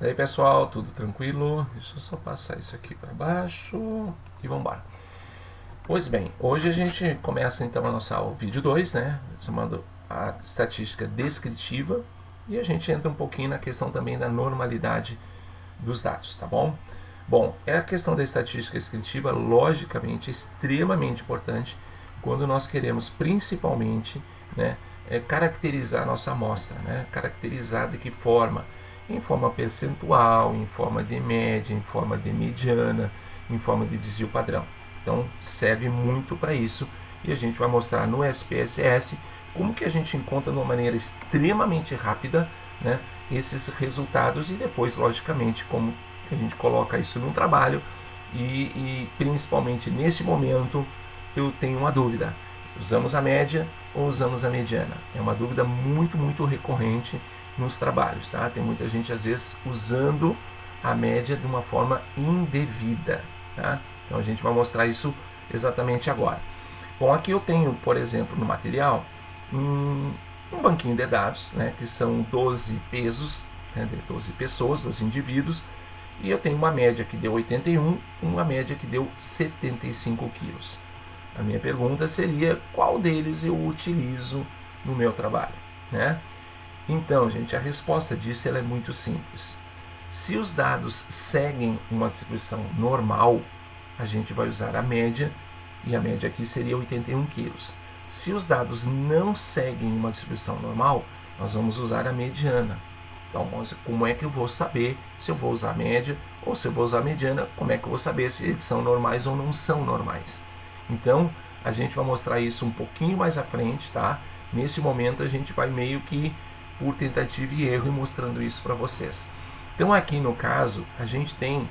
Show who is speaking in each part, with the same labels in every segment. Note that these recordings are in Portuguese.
Speaker 1: E aí pessoal, tudo tranquilo? Deixa eu só passar isso aqui para baixo e vamos embora. Pois bem, hoje a gente começa então a nossa aula vídeo 2, né? Chamando a estatística descritiva, e a gente entra um pouquinho na questão também da normalidade dos dados, tá bom? Bom, a questão da estatística descritiva, logicamente, é extremamente importante quando nós queremos principalmente, né, caracterizar a nossa amostra, né? Caracterizar de que forma? Em forma percentual, em forma de média, em forma de mediana, em forma de desvio padrão. Então serve muito para isso, e a gente vai mostrar no SPSS como que a gente encontra de uma maneira extremamente rápida, né, esses resultados, e depois logicamente como que a gente coloca isso no trabalho. E principalmente nesse momento eu tenho uma dúvida: usamos a média ou usamos a mediana? É uma dúvida muito recorrente nos trabalhos, tá? Tem muita gente às vezes usando a média de uma forma indevida, tá? Então a gente vai mostrar isso exatamente agora. Bom, aqui eu tenho, por exemplo, no material, um banquinho de dados, né, que são 12 pesos, né, de 12 pessoas, 12 indivíduos, e eu tenho uma média que deu 81, uma média que deu 75 quilos. A minha pergunta seria: qual deles eu utilizo no meu trabalho, né? Então, gente, a resposta disso ela é muito simples. Se os dados seguem uma distribuição normal, a gente vai usar a média, e a média aqui seria 81 quilos. Se os dados não seguem uma distribuição normal, nós vamos usar a mediana. Então, como é que eu vou saber se eu vou usar a média ou se eu vou usar a mediana? Como é que eu vou saber se eles são normais ou não são normais? Então, a gente vai mostrar isso um pouquinho mais à frente, tá? Nesse momento, a gente vai meio que por tentativa e erro e mostrando isso para vocês. Então, aqui no caso, a gente tem,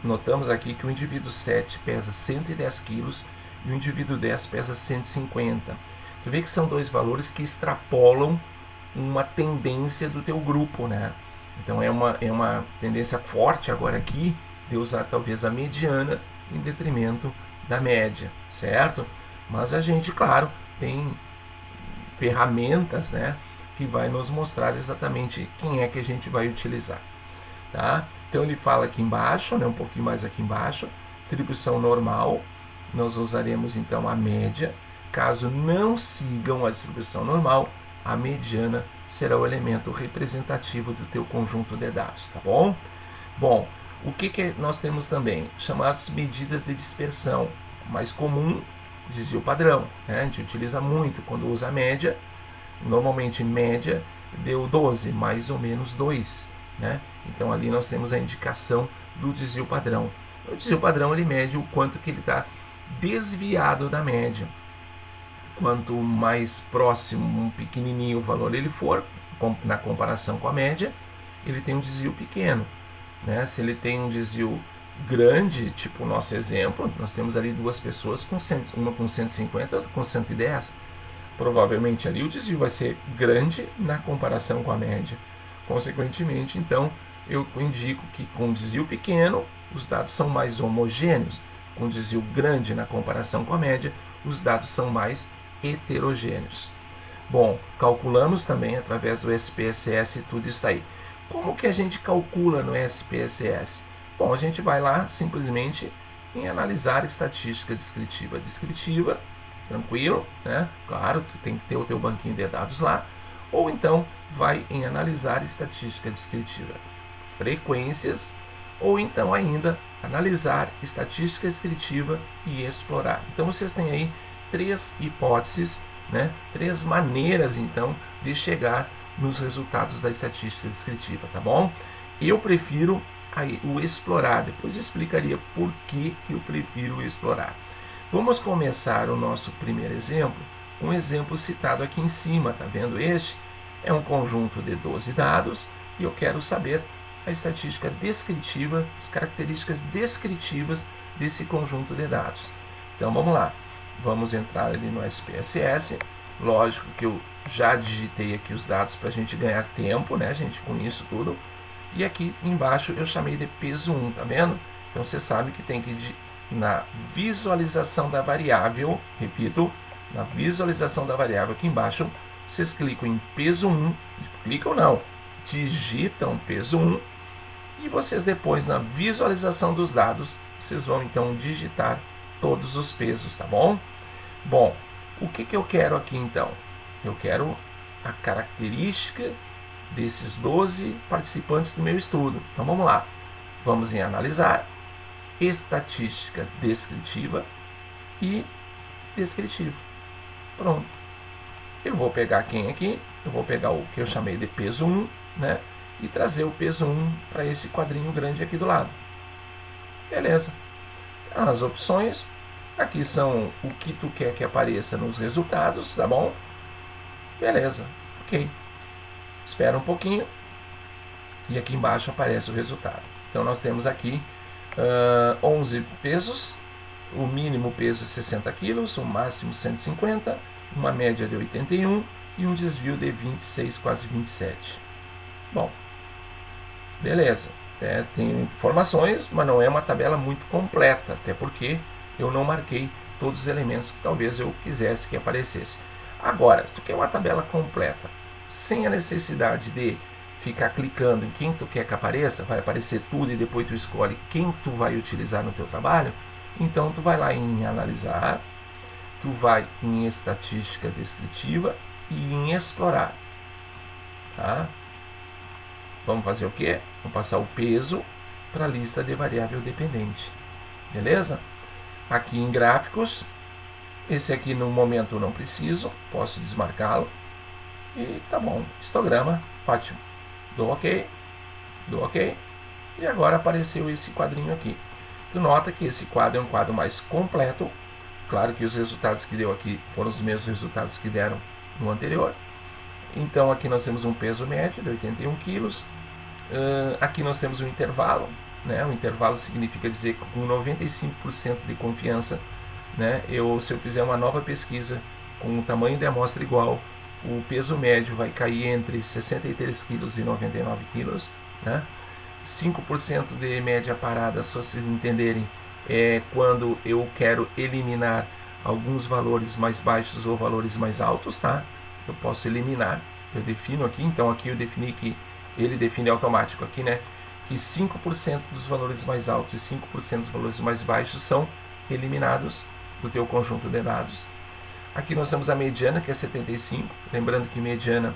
Speaker 1: notamos aqui que o indivíduo 7 pesa 110 quilos e o indivíduo 10 pesa 150. Tu vê que são dois valores que extrapolam uma tendência do teu grupo, né? Então é uma tendência forte agora aqui de usar talvez a mediana em detrimento da média, certo? Mas a gente, claro, tem ferramentas, né, que vai nos mostrar exatamente quem é que a gente vai utilizar, tá? Então ele fala aqui embaixo, né, um pouquinho mais aqui embaixo, distribuição normal, nós usaremos então a média. Caso não sigam a distribuição normal, a mediana será o elemento representativo do teu conjunto de dados, tá bom? Bom, o que nós temos também? Chamadas medidas de dispersão. O mais comum, desvio padrão, né? A gente utiliza muito quando usa a média. Normalmente média deu 12, mais ou menos 2, né? Então ali nós temos a indicação do desvio padrão. O desvio padrão ele mede o quanto que ele está desviado da média. Quanto mais próximo, um pequenininho o valor ele for, na comparação com a média, ele tem um desvio pequeno, né? Se ele tem um desvio grande, tipo o nosso exemplo, nós temos ali duas pessoas, uma com 150 e outra com 110. Provavelmente ali o desvio vai ser grande na comparação com a média. Consequentemente, então, eu indico que com desvio pequeno, os dados são mais homogêneos. Com desvio grande na comparação com a média, os dados são mais heterogêneos. Bom, calculamos também através do SPSS tudo isso aí. Como que a gente calcula no SPSS? Bom, a gente vai lá simplesmente em analisar estatística descritiva. Descritiva, tranquilo, né? Claro, tu tem que ter o teu banquinho de dados lá. Ou então vai em analisar estatística descritiva. Frequências, ou então ainda analisar estatística descritiva e explorar. Então vocês têm aí três hipóteses, né? Três maneiras então de chegar nos resultados da estatística descritiva, tá bom? Eu prefiro aí o explorar, depois eu explicaria por que eu prefiro explorar. Vamos começar o nosso primeiro exemplo com um exemplo citado aqui em cima, tá vendo? Este é um conjunto de 12 dados e eu quero saber a estatística descritiva, as características descritivas desse conjunto de dados. Então vamos lá, vamos entrar ali no SPSS. Lógico que eu já digitei aqui os dados para a gente ganhar tempo, né, gente, com isso tudo. E aqui embaixo eu chamei de peso 1, tá vendo? Então você sabe que tem que ir na visualização da variável, repito, na visualização da variável aqui embaixo, vocês clicam em peso 1, clicam não, digitam peso 1 E vocês depois, na visualização dos dados, vocês vão então digitar todos os pesos, tá bom? Bom, o que eu quero aqui então? Eu quero a característica desses 12 participantes do meu estudo. Então vamos lá. Vamos em analisar, estatística descritiva e descritivo. Pronto. Eu vou pegar quem aqui? Eu vou pegar o que eu chamei de peso 1, né? E trazer o peso 1 para esse quadrinho grande aqui do lado. Beleza. As opções, aqui são o que tu quer que apareça nos resultados, tá bom? Beleza, ok. Espera um pouquinho e aqui embaixo aparece o resultado. Então nós temos aqui 11 pesos, o mínimo peso é 60 quilos, o máximo 150, uma média de 81 e um desvio de 26, quase 27. Bom, beleza. Tem informações, mas não é uma tabela muito completa, até porque eu não marquei todos os elementos que talvez eu quisesse que aparecesse. Agora, se tu quer uma tabela completa, sem a necessidade de ficar clicando em quem tu quer que apareça, vai aparecer tudo e depois tu escolhe quem tu vai utilizar no teu trabalho, então tu vai lá em analisar, tu vai em estatística descritiva e em explorar, tá? Vamos fazer o quê? Vamos passar o peso para a lista de variável dependente, beleza? Aqui em gráficos, esse aqui no momento eu não preciso, posso desmarcá-lo. E tá bom, histograma, ótimo. Dou ok, e agora apareceu esse quadrinho aqui. Tu nota que esse quadro é um quadro mais completo. Claro que os resultados que deu aqui foram os mesmos resultados que deram no anterior. Então aqui nós temos um peso médio de 81 quilos. Aqui nós temos um intervalo, né? O intervalo significa dizer que com 95% de confiança, né? Se eu fizer uma nova pesquisa com o tamanho de amostra igual, o peso médio vai cair entre 63 quilos e 99 quilos, né? 5% de média parada, só vocês entenderem, é quando eu quero eliminar alguns valores mais baixos ou valores mais altos, tá? Eu posso eliminar, eu defino aqui, então aqui eu defini que ele define automático aqui, né? Que 5% dos valores mais altos e 5% dos valores mais baixos são eliminados do teu conjunto de dados. Aqui nós temos a mediana, que é 75, lembrando que mediana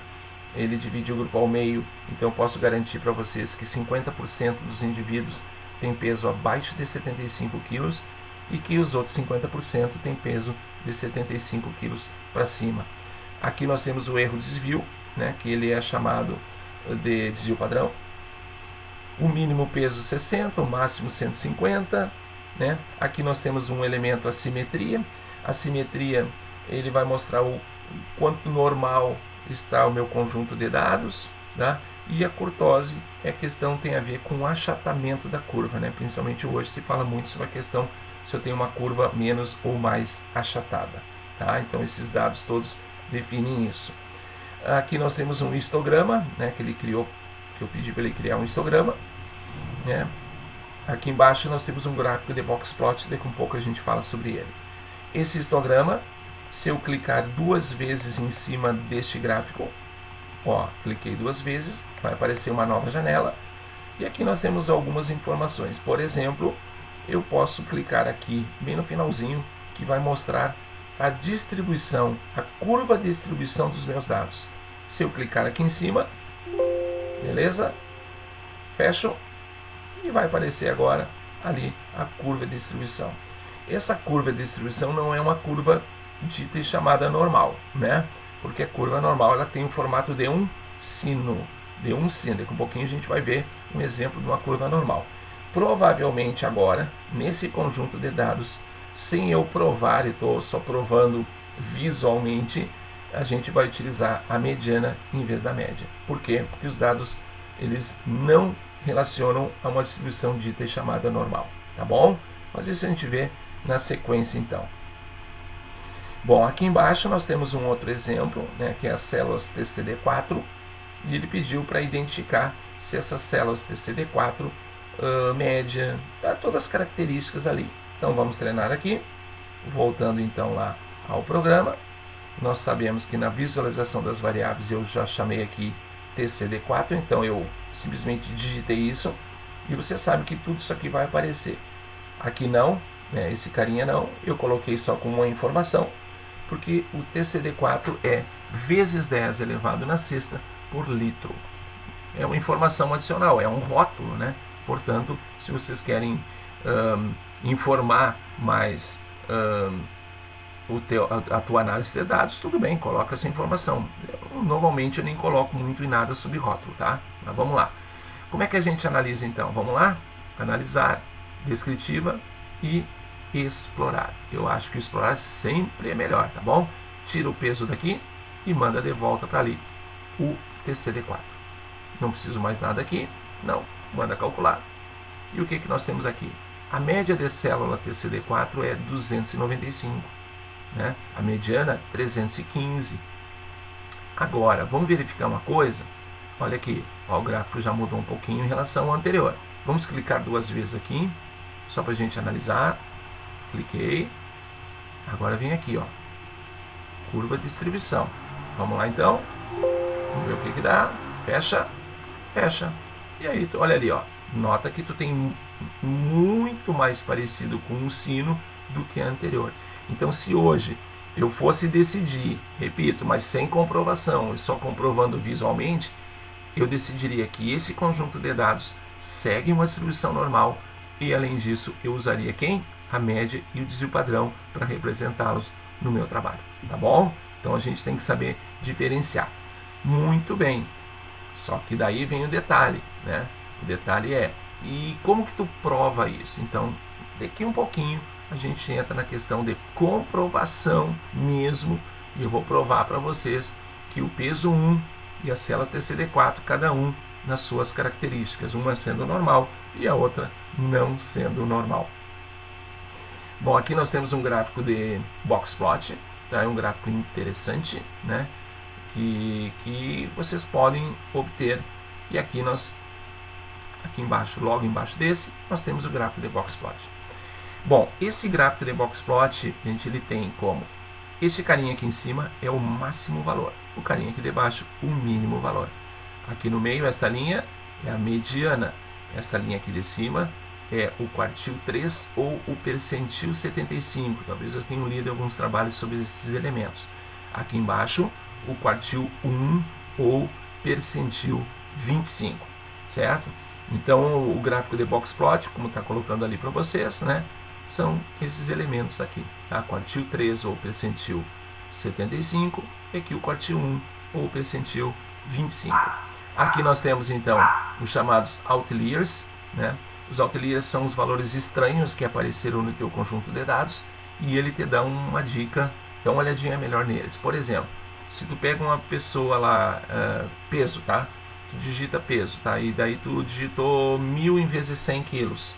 Speaker 1: ele divide o grupo ao meio, então eu posso garantir para vocês que 50% dos indivíduos tem peso abaixo de 75 quilos e que os outros 50% tem peso de 75 quilos para cima. Aqui nós temos o erro desvio, né, que ele é chamado de desvio padrão. O mínimo peso 60, o máximo 150, né? Aqui nós temos um elemento assimetria. A simetria ele vai mostrar o quanto normal está o meu conjunto de dados, tá? E a curtose tem a ver com o achatamento da curva, né? Principalmente hoje se fala muito sobre a questão se eu tenho uma curva menos ou mais achatada, tá? Então esses dados todos definem isso. Aqui nós temos um histograma, né? Que eu pedi para ele criar um histograma, né? Aqui embaixo nós temos um gráfico de boxplot, daqui a pouco a gente fala sobre ele. Esse histograma, se eu clicar 2 vezes em cima deste gráfico, cliquei 2 vezes, vai aparecer uma nova janela. E aqui nós temos algumas informações. Por exemplo, eu posso clicar aqui bem no finalzinho, que vai mostrar a distribuição, a curva de distribuição dos meus dados. Se eu clicar aqui em cima, beleza? Fecho e vai aparecer agora ali a curva de distribuição. Essa curva de distribuição não é uma curva dita e chamada normal, né? Porque a curva normal ela tem o formato de um sino, Daqui a pouquinho a gente vai ver um exemplo de uma curva normal. Provavelmente agora, nesse conjunto de dados, sem eu provar, e estou só provando visualmente, a gente vai utilizar a mediana em vez da média. Por quê? Porque os dados eles não relacionam a uma distribuição dita e chamada normal, tá bom? Mas isso a gente vê na sequência então. Bom, aqui embaixo nós temos um outro exemplo, né, que é as células TCD4, e ele pediu para identificar se essas células TCD4, média, todas as características ali. Então vamos treinar aqui, voltando então lá ao programa. Nós sabemos que na visualização das variáveis eu já chamei aqui TCD4, então eu simplesmente digitei isso, E você sabe que tudo isso aqui vai aparecer. Aqui não, né, esse carinha não, eu coloquei só com uma informação, porque o TCD4 é vezes 10 elevado na sexta por litro. É uma informação adicional, é um rótulo, né? Portanto, se vocês querem informar mais a tua análise de dados, tudo bem, coloca essa informação. Normalmente eu nem coloco muito em nada sobre rótulo, tá? Mas vamos lá. Como é que a gente analisa então? Vamos lá? Analisar, descritiva e explorar. Eu acho que explorar sempre é melhor, tá bom? Tira o peso daqui e manda de volta para ali o TCD4. Não preciso mais nada aqui, não, manda calcular. E o que nós temos aqui? A média de célula TCD4 é 295, né? A mediana 315. Agora, vamos verificar uma coisa. Olha aqui, ó, o gráfico já mudou um pouquinho em relação ao anterior. Vamos clicar 2 vezes aqui, só para a gente analisar. Cliquei. Agora vem aqui, ó, curva de distribuição. Vamos lá então. Vamos ver o que dá. Fecha. Fecha. E aí, olha ali, ó. Nota que tu tem muito mais parecido com um sino do que a anterior. Então, se hoje eu fosse decidir, repito, mas sem comprovação, e só comprovando visualmente, eu decidiria que esse conjunto de dados segue uma distribuição normal e, além disso, eu usaria quem? A média e o desvio padrão para representá-los no meu trabalho, tá bom? Então, a gente tem que saber diferenciar. Muito bem. Só que daí vem o detalhe, né? O detalhe é, e como que tu prova isso? Então, daqui um pouquinho a gente entra na questão de comprovação mesmo, e eu vou provar para vocês que o peso 1 e a célula TCD4, cada um nas suas características, uma sendo normal e a outra não sendo normal. Bom, aqui nós temos um gráfico de boxplot, tá? É um gráfico interessante, né? Que vocês podem obter, e aqui embaixo, logo embaixo desse, nós temos o gráfico de boxplot. Bom, esse gráfico de boxplot, gente, ele tem como esse carinha aqui em cima é o máximo valor, o carinha aqui debaixo o mínimo valor. Aqui no meio, esta linha é a mediana, esta linha aqui de cima é o quartil 3 ou o percentil 75. Talvez eu tenha lido alguns trabalhos sobre esses elementos. Aqui embaixo, o quartil 1 ou percentil 25, certo? Então, o gráfico de boxplot, como está colocando ali para vocês, né, são esses elementos aqui, tá? Quartil 3 ou percentil 75, e aqui o quartil 1 ou percentil 25. Aqui nós temos, então, os chamados outliers, né? Os outliers são os valores estranhos que apareceram no teu conjunto de dados, e ele te dá uma dica, dá uma olhadinha melhor neles. Por exemplo, se tu pega uma pessoa lá, peso, tá? Tu digita peso, tá? E daí tu digitou 1000 em vez de 100 quilos.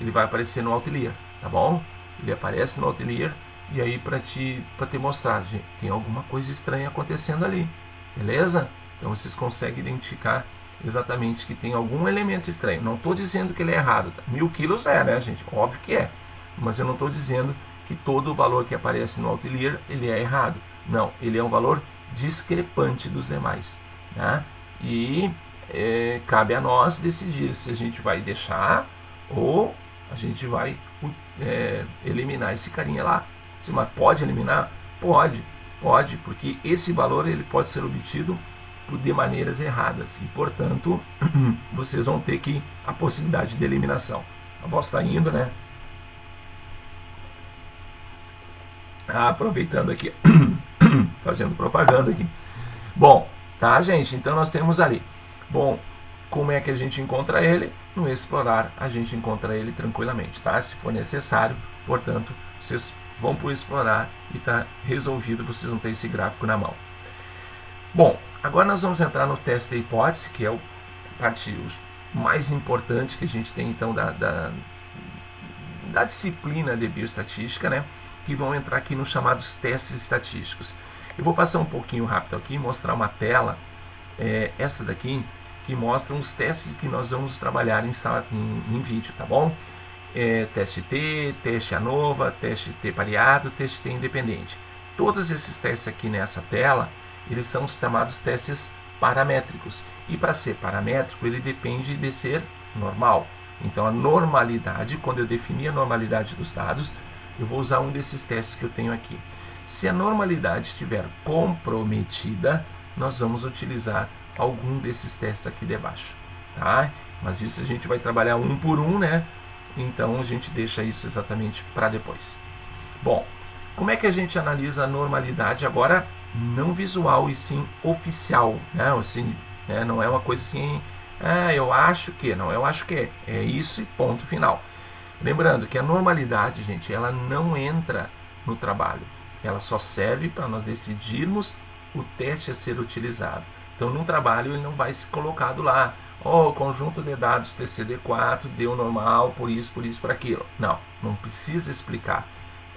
Speaker 1: Ele vai aparecer no outlier, tá bom? Ele aparece no outlier, e aí para te mostrar, gente, tem alguma coisa estranha acontecendo ali, beleza? Então vocês conseguem identificar exatamente que tem algum elemento estranho. Não estou dizendo que ele é errado, tá? 1000 quilos é, né, gente? Óbvio que é. Mas eu não estou dizendo que todo o valor que aparece no outlier ele é errado. Não, ele é um valor discrepante dos demais, né? E cabe a nós decidir se a gente vai deixar ou a gente vai eliminar esse carinha lá. Mas pode eliminar? Pode, porque esse valor ele pode ser obtido de maneiras erradas e, portanto, vocês vão ter a possibilidade de eliminação. A voz está indo, né? Aproveitando aqui, fazendo propaganda aqui. Bom, tá, gente? Então nós temos ali. Bom, como é que a gente encontra ele? No explorar, a gente encontra ele tranquilamente, tá? Se for necessário, portanto, vocês vão para o explorar e está resolvido, vocês vão ter esse gráfico na mão. Bom, agora nós vamos entrar no teste da hipótese, que é a parte mais importante que a gente tem, então, da disciplina de bioestatística, né? Que vão entrar aqui nos chamados testes estatísticos. Eu vou passar um pouquinho rápido aqui, mostrar uma tela, essa daqui, que mostra os testes que nós vamos trabalhar em vídeo, tá bom? Teste T, teste ANOVA, teste T pareado, teste T independente. Todos esses testes aqui nessa tela, eles são os chamados testes paramétricos. E para ser paramétrico, ele depende de ser normal. Então a normalidade, quando eu definir a normalidade dos dados, eu vou usar um desses testes que eu tenho aqui. Se a normalidade estiver comprometida, nós vamos utilizar algum desses testes aqui debaixo, tá? Mas isso a gente vai trabalhar um por um, né? Então a gente deixa isso exatamente para depois. Bom, como é que a gente analisa a normalidade agora não visual e sim oficial, né? Assim, né? Não é uma coisa assim, eu acho que, não, eu acho que é isso e ponto final. Lembrando que a normalidade, gente, ela não entra no trabalho, ela só serve para nós decidirmos o teste a ser utilizado. Então, no trabalho, ele não vai ser colocado lá, o conjunto de dados TCD4 deu normal por isso, por aquilo. Não, não precisa explicar.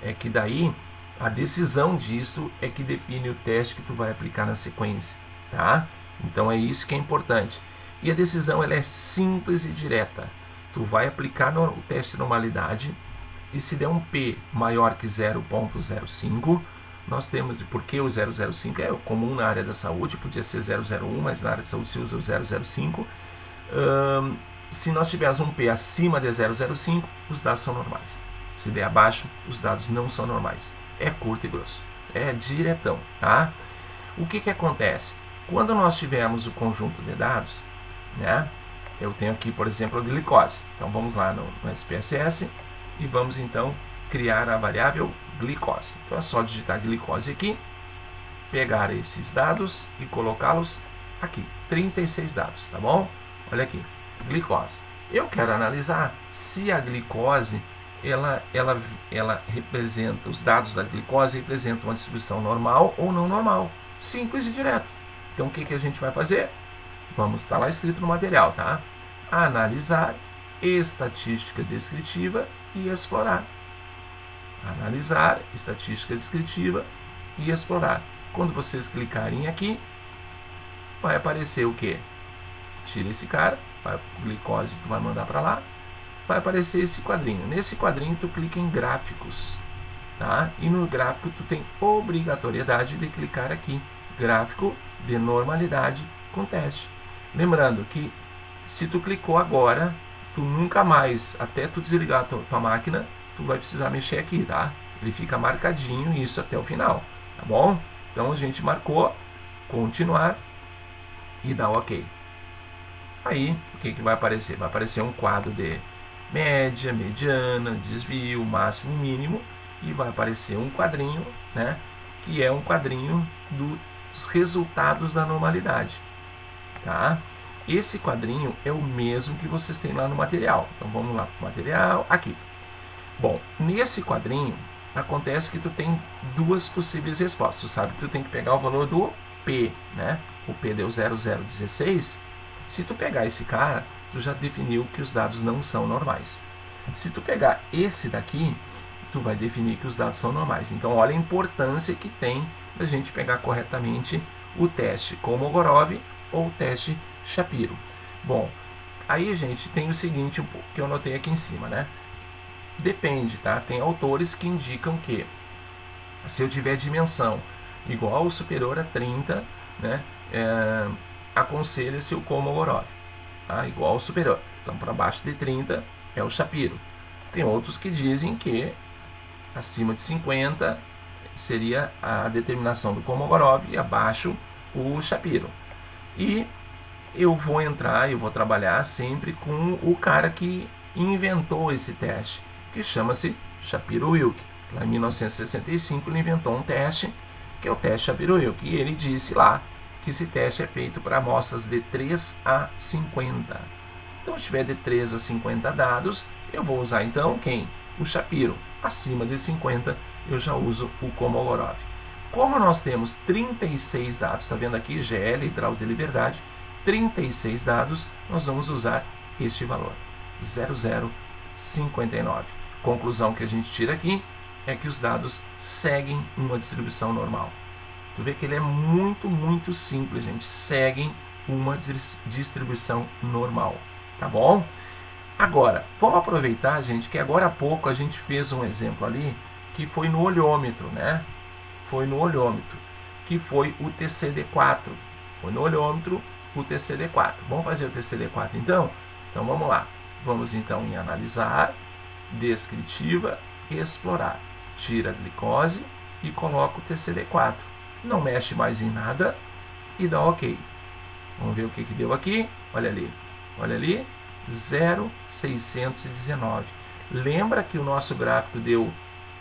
Speaker 1: É que daí, a decisão disto é que define o teste que tu vai aplicar na sequência, tá? Então, é isso que é importante. E a decisão, ela é simples e direta. Tu vai aplicar o teste de normalidade e se der um P maior que 0.05, nós temos, porque o 005 é comum na área da saúde, podia ser 001, mas na área da saúde se usa o 005. Se nós tivermos um P acima de 005, os dados são normais. Se der abaixo, os dados não são normais. É curto e grosso, é diretão, tá? O que acontece? Quando nós tivermos o conjunto de dados, né? Eu tenho aqui, por exemplo, a glicose. Então vamos lá no SPSS e vamos então criar a variável glicose. Então é só digitar glicose aqui, pegar esses dados e colocá-los aqui. 36 dados, tá bom? Olha aqui, glicose. Eu quero analisar se a glicose, ela representa, os dados da glicose representam uma distribuição normal ou não normal. Simples e direto. Então o que a gente vai fazer? Vamos, está lá escrito no material, tá? Analisar, estatística descritiva e explorar. Analisar, estatística descritiva e explorar. Quando vocês clicarem aqui, vai aparecer o quê? Tira esse cara, glicose tu vai mandar para lá, vai aparecer esse quadrinho. Nesse quadrinho tu clica em gráficos, tá? E no gráfico tu tem obrigatoriedade de clicar aqui, gráfico de normalidade com teste. Lembrando que se tu clicou agora, tu nunca mais, até tu desligar a tua máquina, tu vai precisar mexer aqui, tá? Ele fica marcadinho isso até o final, tá bom? Então a gente marcou, continuar e dá OK. Aí, o que vai aparecer? Vai aparecer um quadro de média, mediana, desvio, máximo, mínimo, e vai aparecer um quadrinho, né? Que é um quadrinho dos resultados da normalidade, tá? Esse quadrinho é o mesmo que vocês têm lá no material. Então vamos lá para o material, aqui. Bom, nesse quadrinho acontece que tu tem duas possíveis respostas. Tu sabe que tu tem que pegar o valor do P, né? O P deu 0016. Se tu pegar esse cara, tu já definiu que os dados não são normais. Se tu pegar esse daqui, tu vai definir que os dados são normais. Então olha a importância que tem da gente pegar corretamente o teste Kolmogorov ou o teste Shapiro. Bom, aí, gente, tem o seguinte que eu notei aqui em cima, né? Depende, tá? Tem autores que indicam que se eu tiver dimensão igual ou superior a 30, né? Aconselha-se o Kolmogorov, tá? Igual ou superior. Então, para baixo de 30 é o Shapiro. Tem outros que dizem que acima de 50 seria a determinação do Kolmogorov e abaixo o Shapiro. E eu vou trabalhar sempre com o cara que inventou esse teste, que chama-se Shapiro-Wilk. Lá em 1965 ele inventou um teste, que é o teste Shapiro-Wilk, e ele disse lá que esse teste é feito para amostras de 3 a 50. Então, se tiver de 3 a 50 dados, eu vou usar então quem? O Shapiro. Acima de 50, eu já uso o Kolmogorov. Como nós temos 36 dados, está vendo aqui, GL, graus de liberdade, 36 dados, nós vamos usar este valor, 0059. Conclusão que a gente tira aqui é que os dados seguem uma distribuição normal. Tu vê que ele é muito, muito simples, gente. Seguem uma distribuição normal, tá bom? Agora, vamos aproveitar, gente, que agora há pouco a gente fez um exemplo ali, que foi no olhômetro, né? Foi no olhômetro, que foi o TCD4. Foi no olhômetro o TCD4. Vamos fazer o TCD4 então? Então vamos lá. Vamos então em analisar, descritiva, explorar. Tira a glicose e coloca o TCD4. Não mexe mais em nada e dá OK. Vamos ver o que deu aqui. Olha ali, 0,619. Lembra que o nosso gráfico deu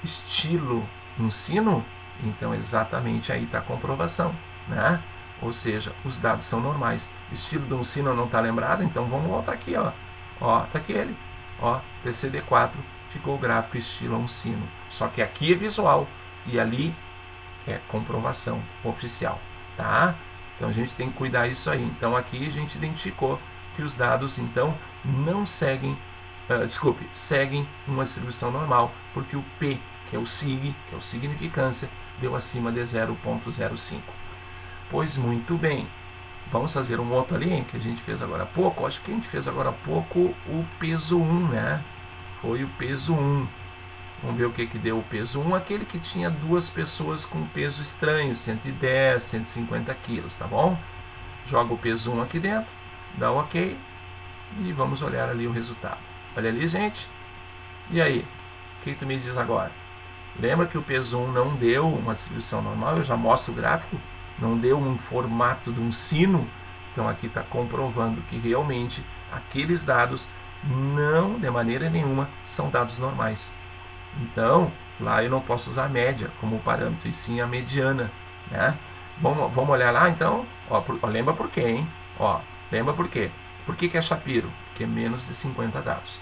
Speaker 1: estilo um sino? Então exatamente aí está a comprovação, né? Ou seja, os dados são normais. Estilo de um sino não está lembrado? Então vamos voltar aqui, ó. Ó, tá aqui ele. Ó, TCD4 ficou o gráfico estilo um sino. Só que aqui é visual e ali é comprovação oficial, tá? Então a gente tem que cuidar isso aí. Então aqui a gente identificou que os dados então não seguem, seguem uma distribuição normal, porque o P, que é o sig, que é o significância, deu acima de 0,05. Pois muito bem. Vamos fazer um outro ali, que a gente fez agora há pouco. Acho que a gente fez agora há pouco o peso 1, né? Foi o peso 1. Vamos ver o que deu o peso 1. Aquele que tinha duas pessoas com peso estranho, 110, 150 quilos, tá bom? Joga o peso 1 aqui dentro, dá o OK e vamos olhar ali o resultado. Olha ali, gente. E aí? O que tu me diz agora? Lembra que o peso 1 não deu uma distribuição normal? Eu já mostro o gráfico. Não deu um formato de um sino. Então aqui está comprovando que realmente aqueles dados não, de maneira nenhuma, são dados normais. Então, lá eu não posso usar a média como parâmetro, e sim a mediana, né? Vamos olhar lá, então? Ó, lembra por quê, hein? Ó, lembra por quê? Por que é Shapiro? Porque é menos de 50 dados.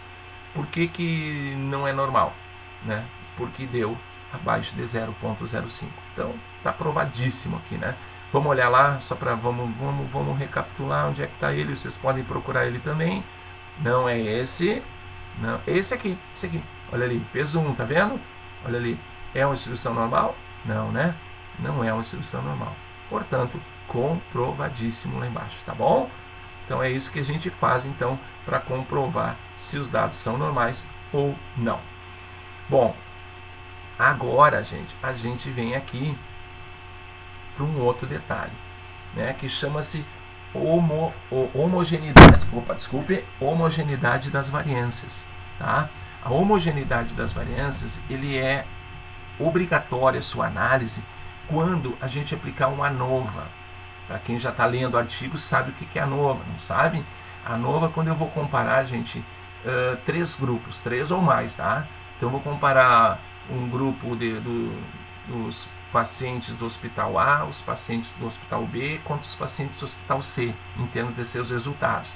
Speaker 1: Por que não é normal? Né? Porque deu abaixo de 0,05. Então, está provadíssimo aqui, né? Vamos olhar lá, só para vamos recapitular onde é que está ele. Vocês podem procurar ele também. Não é esse, não, esse aqui. Olha ali, peso 1, tá vendo? Olha ali, é uma distribuição normal? Não, né? Não é uma distribuição normal. Portanto, comprovadíssimo lá embaixo, tá bom? Então é isso que a gente faz então para comprovar se os dados são normais ou não. Bom, agora, gente, a gente vem aqui para um outro detalhe, né, que chama-se homogeneidade das variâncias, tá? A homogeneidade das variâncias, ele é obrigatória sua análise quando a gente aplicar uma ANOVA. Para quem já está lendo o artigo sabe o que é ANOVA, não sabe? A ANOVA, quando eu vou comparar, gente, 3 grupos, 3 ou mais, tá? Então eu vou comparar um grupo dos pacientes do hospital A, os pacientes do hospital B, contra os pacientes do hospital C, em termos de seus resultados.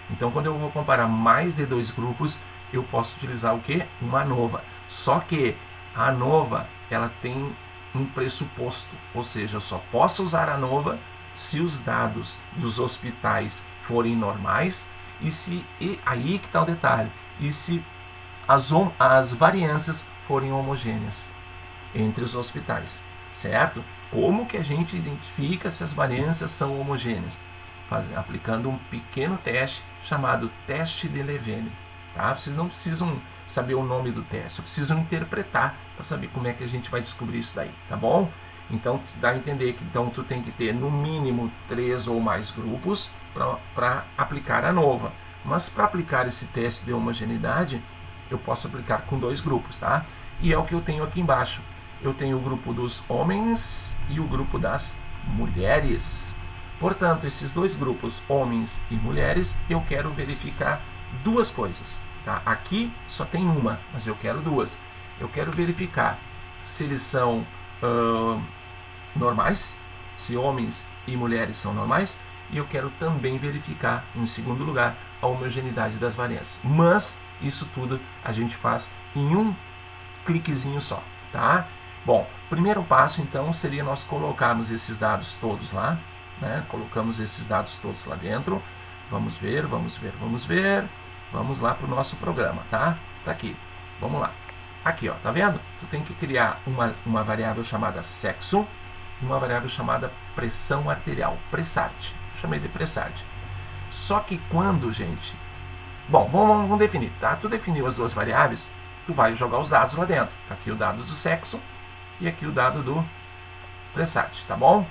Speaker 1: Então, quando eu vou comparar mais de 2 grupos, eu posso utilizar o quê? Uma ANOVA. Só que a ANOVA, ela tem um pressuposto, ou seja, eu só posso usar a ANOVA se os dados dos hospitais forem normais e aí que está o detalhe, e se as variâncias forem homogêneas entre os hospitais, certo? Como que a gente identifica se as variâncias são homogêneas? Aplicando um pequeno teste chamado teste de Levene, tá? Vocês não precisam saber o nome do teste, precisam interpretar para saber como é que a gente vai descobrir isso daí, tá bom? Então dá a entender que então tu tem que ter no mínimo 3 ou mais grupos para aplicar a ANOVA. Mas para aplicar esse teste de homogeneidade, eu posso aplicar com 2 grupos, tá? E é o que eu tenho aqui embaixo. Eu tenho o grupo dos homens e o grupo das mulheres. Portanto, esses 2 grupos, homens e mulheres, eu quero verificar 2 coisas. Tá? Aqui só tem uma, mas eu quero 2. Eu quero verificar se eles são normais, se homens e mulheres são normais, e eu quero também verificar, em segundo lugar, a homogeneidade das variâncias. Mas isso tudo a gente faz em um cliquezinho só, tá? Bom, primeiro passo então seria nós colocarmos esses dados todos lá, né? Colocamos esses dados todos lá dentro. Vamos ver. Vamos lá para o nosso programa, tá? Tá aqui. Vamos lá. Aqui, ó, tá vendo? Tu tem que criar uma variável chamada sexo e uma variável chamada pressão arterial, Pressart. Chamei de Pressart. Só que quando, gente... Bom, vamos definir, tá? Tu definiu as 2 variáveis, tu vai jogar os dados lá dentro. Tá aqui o dado do sexo e aqui o dado do Pressart, tá bom?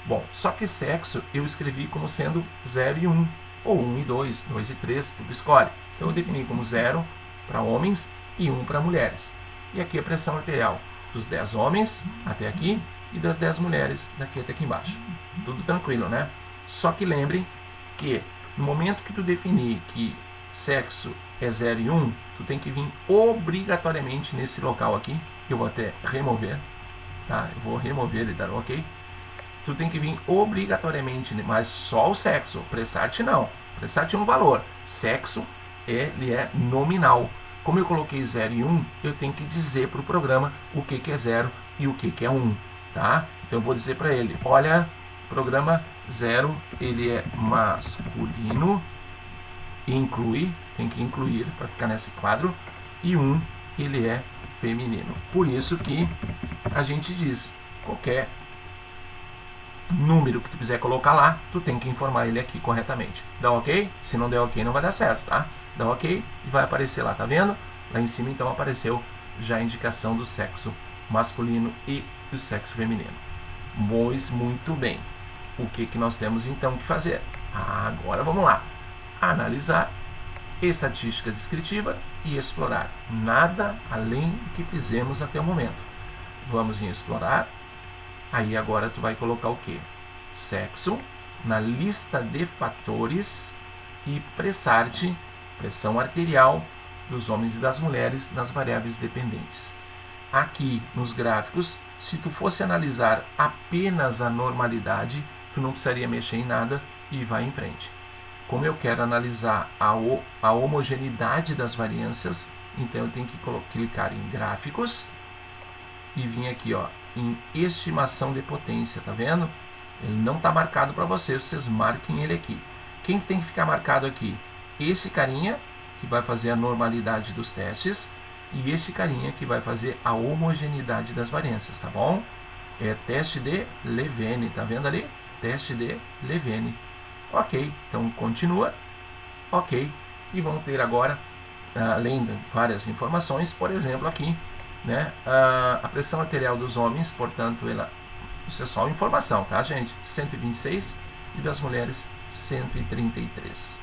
Speaker 1: Bom, só que sexo eu escrevi como sendo 0 e 1, ou 1 e 2, 2 e 3, tu escolhe. Então eu defini como 0 para homens e 1 para mulheres. E aqui a pressão arterial dos 10 homens até aqui e das 10 mulheres daqui até aqui embaixo. Tudo tranquilo, né? Só que lembrem que no momento que tu definir que sexo é 0 e 1, tu tem que vir obrigatoriamente nesse local aqui. Eu vou até remover, tá? Eu vou remover ele, dar ok. Tu tem que vir obrigatoriamente, mas só o sexo. Pressart não. Pressart é um valor. Sexo, ele é nominal. Como eu coloquei 0 e 1, eu tenho que dizer para o programa o que é 0 e o que é 1, tá? Então eu vou dizer para ele, olha, programa 0, ele é masculino, inclui, tem que incluir para ficar nesse quadro, e 1, ele é feminino. Por isso que a gente diz, qualquer número que tu quiser colocar lá, tu tem que informar ele aqui corretamente. Dá ok? Se não der ok, não vai dar certo, tá? Dá ok e vai aparecer lá, tá vendo? Lá em cima, então, apareceu já a indicação do sexo masculino e do sexo feminino. Pois muito bem. O que nós temos, então, que fazer? Agora, vamos lá. Analisar, estatística descritiva e explorar. Nada além do que fizemos até o momento. Vamos em explorar. Aí, agora, tu vai colocar o quê? Sexo na lista de fatores e pressart, pressão arterial dos homens e das mulheres nas variáveis dependentes. Aqui nos gráficos, se tu fosse analisar apenas a normalidade, tu não precisaria mexer em nada e vai em frente. Como eu quero analisar a homogeneidade das variâncias, então eu tenho que clicar em gráficos e vir aqui, ó, em estimação de potência, tá vendo? Ele não está marcado para vocês marquem ele aqui. Quem tem que ficar marcado aqui? Esse carinha, que vai fazer a normalidade dos testes, e esse carinha que vai fazer a homogeneidade das variâncias, tá bom? É teste de Levene, tá vendo ali? Teste de Levene. Ok, então continua. Ok, e vamos ter agora, além de várias informações, por exemplo aqui, né, a pressão arterial dos homens, portanto, isso é só informação, tá, gente? 126 e das mulheres 133.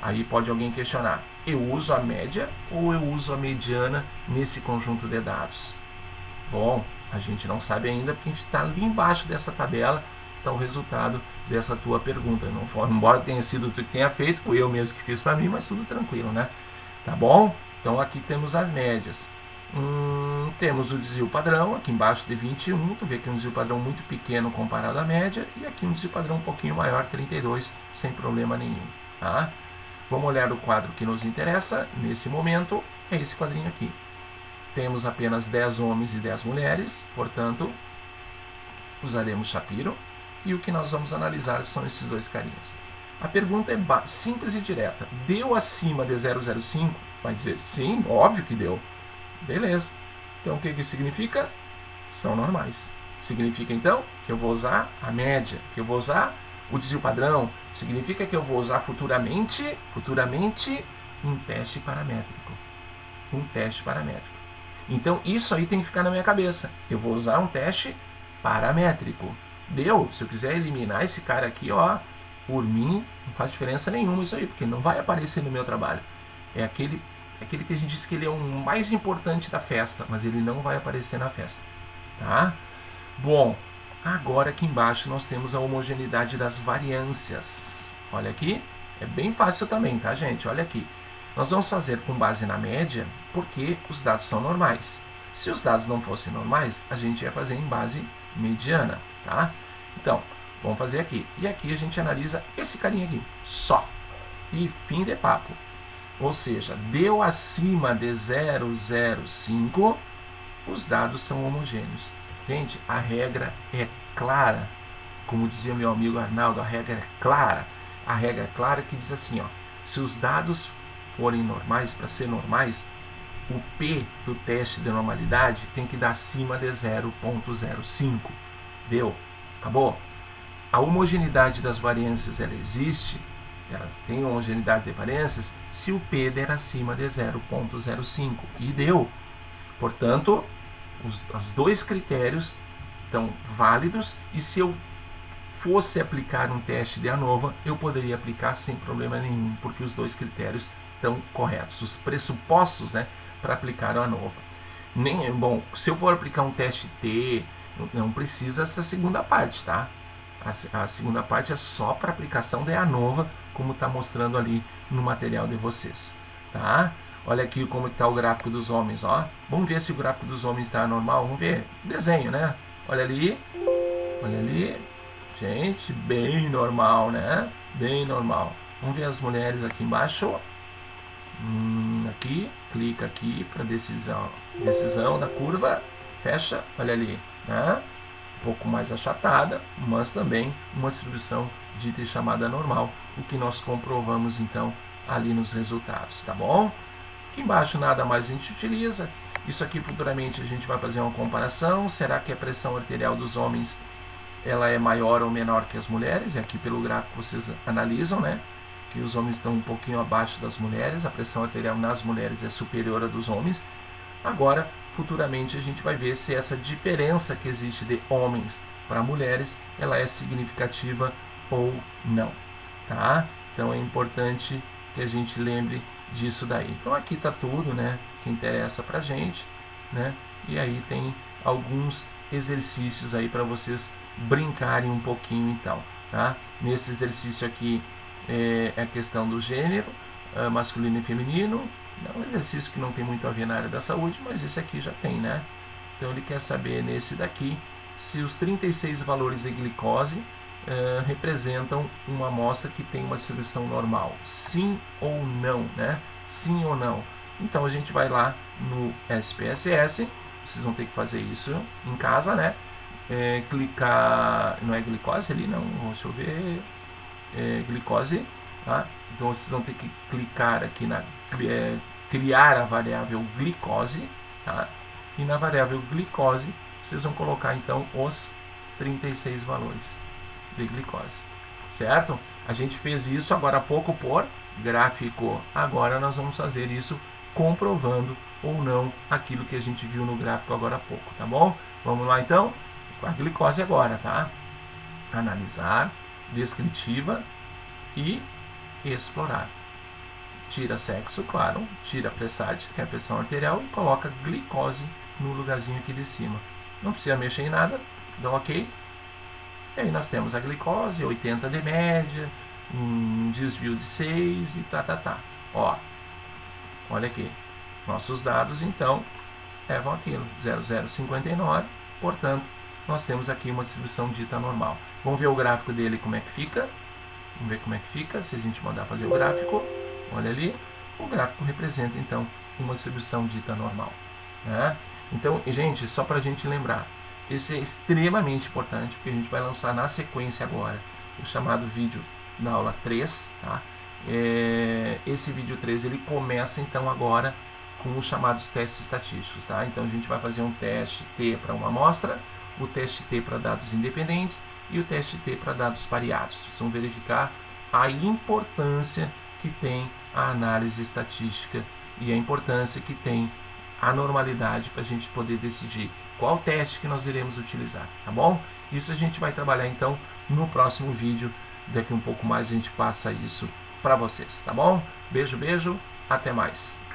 Speaker 1: Aí pode alguém questionar, eu uso a média ou eu uso a mediana nesse conjunto de dados? Bom, a gente não sabe ainda porque a gente está ali embaixo dessa tabela, está o resultado dessa tua pergunta. Não, embora tenha sido tu que tenha feito, foi eu mesmo que fiz para mim, mas tudo tranquilo, né? Tá bom? Então aqui temos as médias. Temos o desvio padrão, aqui embaixo de 21, tu vê que é um desvio padrão muito pequeno comparado à média, e aqui um desvio padrão um pouquinho maior, 32, sem problema nenhum, tá? Vamos olhar o quadro que nos interessa, nesse momento, é esse quadrinho aqui. Temos apenas 10 homens e 10 mulheres, portanto, usaremos Shapiro, e o que nós vamos analisar são esses dois carinhas. A pergunta é simples e direta. Deu acima de 0,05? Vai dizer, sim, óbvio que deu. Beleza. Então, o que isso significa? São normais. Significa, então, que eu vou usar a média, que eu vou usar o desvio padrão. Significa que eu vou usar futuramente um teste paramétrico. Um teste paramétrico. Então, isso aí tem que ficar na minha cabeça. Eu vou usar um teste paramétrico. Deu? Se eu quiser eliminar esse cara aqui, ó, por mim, não faz diferença nenhuma isso aí, porque não vai aparecer no meu trabalho. É aquele que a gente diz que ele é o mais importante da festa, mas ele não vai aparecer na festa, tá? Bom, agora aqui embaixo nós temos a homogeneidade das variâncias. Olha aqui, é bem fácil também, tá, gente? Olha aqui. Nós vamos fazer com base na média, porque os dados são normais. Se os dados não fossem normais, a gente ia fazer em base mediana, tá? Então, vamos fazer aqui. E aqui a gente analisa esse carinha aqui, só. E fim de papo. Ou seja, deu acima de 0,05, os dados são homogêneos. Gente, a regra é clara. Como dizia meu amigo Arnaldo, a regra é clara. A regra é clara que diz assim, ó, se os dados forem normais, para ser normais, o P do teste de normalidade tem que dar acima de 0,05. Deu? Acabou? A homogeneidade das variâncias, ela existe, ela tem homogeneidade de variâncias, se o P der acima de 0,05. E deu. Portanto, os dois critérios estão válidos, e se eu fosse aplicar um teste de ANOVA, eu poderia aplicar sem problema nenhum, porque os dois critérios estão corretos, os pressupostos, né, para aplicar a ANOVA. Bom, se eu for aplicar um teste T, não precisa essa segunda parte, tá? A segunda parte é só para aplicação da ANOVA, como está mostrando ali no material de vocês, tá? Olha aqui como está o gráfico dos homens, ó. Vamos ver se o gráfico dos homens está normal. Vamos ver. Desenho, né? Olha ali. Olha ali. Gente, bem normal, né? Bem normal. Vamos ver as mulheres aqui embaixo. Aqui. Clica aqui para decisão. Decisão da curva. Fecha. Olha ali, né? Um pouco mais achatada, mas também uma distribuição dita e chamada normal. O que nós comprovamos, então, ali nos resultados, tá bom? Aqui embaixo nada mais a gente utiliza. Isso aqui futuramente a gente vai fazer uma comparação. Será que a pressão arterial dos homens ela é maior ou menor que as mulheres? E aqui pelo gráfico vocês analisam, né? Que os homens estão um pouquinho abaixo das mulheres. A pressão arterial nas mulheres é superior à dos homens. Agora, futuramente a gente vai ver se essa diferença que existe de homens para mulheres, ela é significativa ou não, tá? Então é importante que a gente lembre disso daí. Então aqui está tudo, né, que interessa pra gente, né? E aí tem alguns exercícios aí para vocês brincarem um pouquinho então, tá? Nesse exercício aqui é a questão do gênero, masculino e feminino. É um exercício que não tem muito a ver na área da saúde, mas esse aqui já tem, né? Então ele quer saber nesse daqui se os 36 valores de glicose representam uma amostra que tem uma distribuição normal, sim ou não, né? Sim ou não. Então a gente vai lá no SPSS, vocês vão ter que fazer isso em casa, né? Clicar, não é glicose ali, não, deixa eu ver, glicose, tá? Então vocês vão ter que clicar aqui na criar a variável glicose, tá? E na variável glicose vocês vão colocar então os 36 valores de glicose, certo? A gente fez isso agora há pouco por gráfico. Agora nós vamos fazer isso comprovando ou não aquilo que a gente viu no gráfico agora há pouco, tá bom? Vamos lá então com a glicose agora, tá? Analisar, descritiva e explorar. Tira sexo, claro, tira pressade, que é a pressão arterial, e coloca glicose no lugarzinho aqui de cima. Não precisa mexer em nada, dá um ok. E aí nós temos a glicose, 80 de média, um desvio de 6 e tá. Ó, olha aqui, nossos dados então levam aquilo, 0059, portanto, nós temos aqui uma distribuição dita normal. Vamos ver o gráfico dele como é que fica. Vamos ver como é que fica, se a gente mandar fazer o gráfico. Olha ali, o gráfico representa então uma distribuição dita normal, né? Então, gente, só para a gente lembrar, esse é extremamente importante, porque a gente vai lançar na sequência agora o chamado vídeo na aula 3, tá? Esse vídeo 3 ele começa então agora com os chamados testes estatísticos, tá? Então a gente vai fazer um teste T para uma amostra, o teste T para dados independentes e o teste T para dados pareados. Vocês vão verificar a importância que tem a análise estatística e a importância que tem a normalidade para a gente poder decidir qual teste que nós iremos utilizar, tá bom? Isso a gente vai trabalhar então no próximo vídeo. Daqui um pouco mais a gente passa isso para vocês, tá bom? Beijo, até mais!